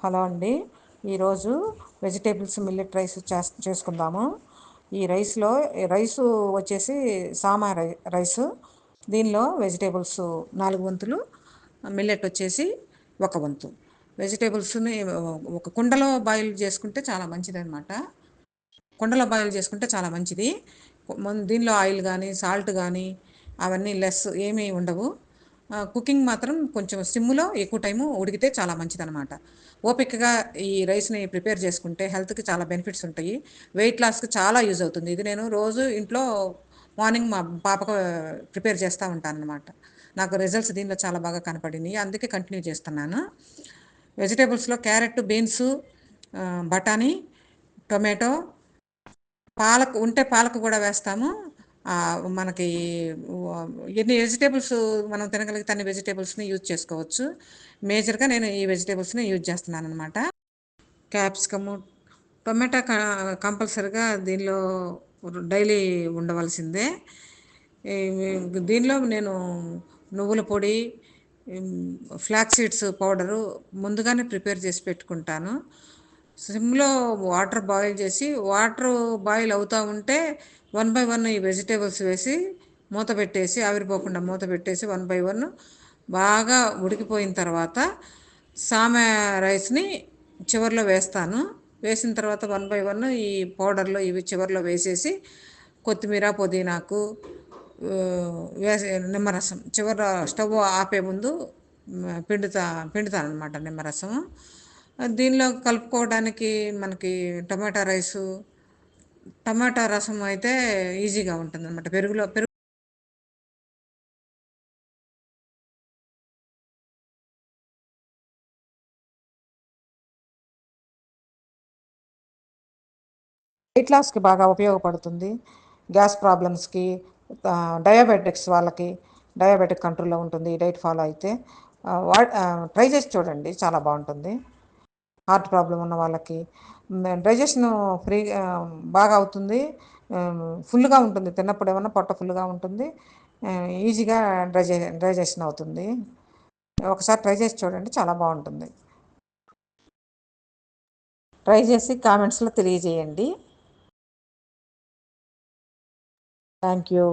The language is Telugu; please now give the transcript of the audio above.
హలో అండి. ఈరోజు వెజిటేబుల్స్ మిల్లెట్ రైస్ చేసుకుందాము. ఈ రైసు వచ్చేసి సామా రైసు. దీనిలో వెజిటేబుల్స్ 4 వంతులు, మిల్లెట్ వచ్చేసి 1 వంతు. వెజిటేబుల్స్ని ఒక కుండలో బాయిల్ చేసుకుంటే చాలా మంచిది అనమాట. కుండలో బాయిల్ చేసుకుంటే చాలా మంచిది. దీనిలో ఆయిల్ కానీ సాల్ట్ కానీ అవన్నీ లెస్ ఏమీ ఉండవు. కుకింగ్ మాత్రం కొంచెం సిమ్లో ఎక్కువ టైము ఉడికితే చాలా మంచిదన్నమాట. ఓపికగా ఈ రైస్ని ప్రిపేర్ చేసుకుంటే హెల్త్కి చాలా బెనిఫిట్స్ ఉంటాయి. వెయిట్ లాస్కి చాలా యూజ్ అవుతుంది. ఇది నేను రోజు ఇంట్లో మార్నింగ్ మా పాపకు ప్రిపేర్ చేస్తూ ఉంటాను అనమాట. నాకు రిజల్ట్స్ దీనిలో చాలా బాగా కనపడినాయి, అందుకే కంటిన్యూ చేస్తున్నాను. వెజిటేబుల్స్లో క్యారెట్, బీన్సు, బఠానీ, టొమాటో, పాలకు ఉంటే పాలకు కూడా వేస్తాము. మనకి ఎన్ని వెజిటేబుల్స్ మనం తినగలిగితే అన్ని వెజిటేబుల్స్ని యూజ్ చేసుకోవచ్చు. మేజర్గా నేను ఈ వెజిటేబుల్స్ని యూజ్ చేస్తున్నాను అనమాట. క్యాప్సికము, టొమాటో కంపల్సరిగా దీనిలో డైలీ ఉండవలసిందే. దీనిలో నేను నువ్వుల పొడి, ఫ్లాక్స్ సీడ్స్ పౌడరు ముందుగానే ప్రిపేర్ చేసి పెట్టుకుంటాను. సిమ్లో వాటర్ బాయిల్ చేసి, వాటర్ బాయిల్ అవుతూ ఉంటే 1 బై 1 ఈ వెజిటేబుల్స్ వేసి మూత పెట్టేసి, ఆవిరిపోకుండా మూత పెట్టేసి 1 బై 1 బాగా ఉడికిపోయిన తర్వాత సామె రైస్ని చివరిలో వేస్తాను. వేసిన తర్వాత 1 బై 1 ఈ పౌడర్లో ఇవి చివరిలో వేసేసి, కొత్తిమీర, పుదీనాకు వేసి నిమ్మరసం చివర స్టవ్ ఆపే ముందు పిండుతాను అనమాట నిమ్మరసం. దీనిలో కలుపుకోవడానికి మనకి టమాటా రసం అయితే ఈజీగా ఉంటుంది అనమాట. పెరుగు వెయిట్ లాస్కి బాగా ఉపయోగపడుతుంది. గ్యాస్ ప్రాబ్లమ్స్కి, డయాబెటిక్ కంట్రోల్లో ఉంటుంది ఈ డైట్ ఫాలో అయితే. ట్రై చేసి చూడండి, చాలా బాగుంటుంది. హార్ట్ ప్రాబ్లం ఉన్న వాళ్ళకి డైజెషన్ ఫ్రీగా బాగా అవుతుంది. ఫుల్గా ఉంటుంది, తిన్నప్పుడు ఏమన్నా పొట్ట ఫుల్గా ఉంటుంది. ఈజీగా డైజెషన్ అవుతుంది. ఒకసారి ట్రై చేసి చూడండి, చాలా బాగుంటుంది. ట్రై చేసి కామెంట్స్లో తెలియజేయండి. Thank you.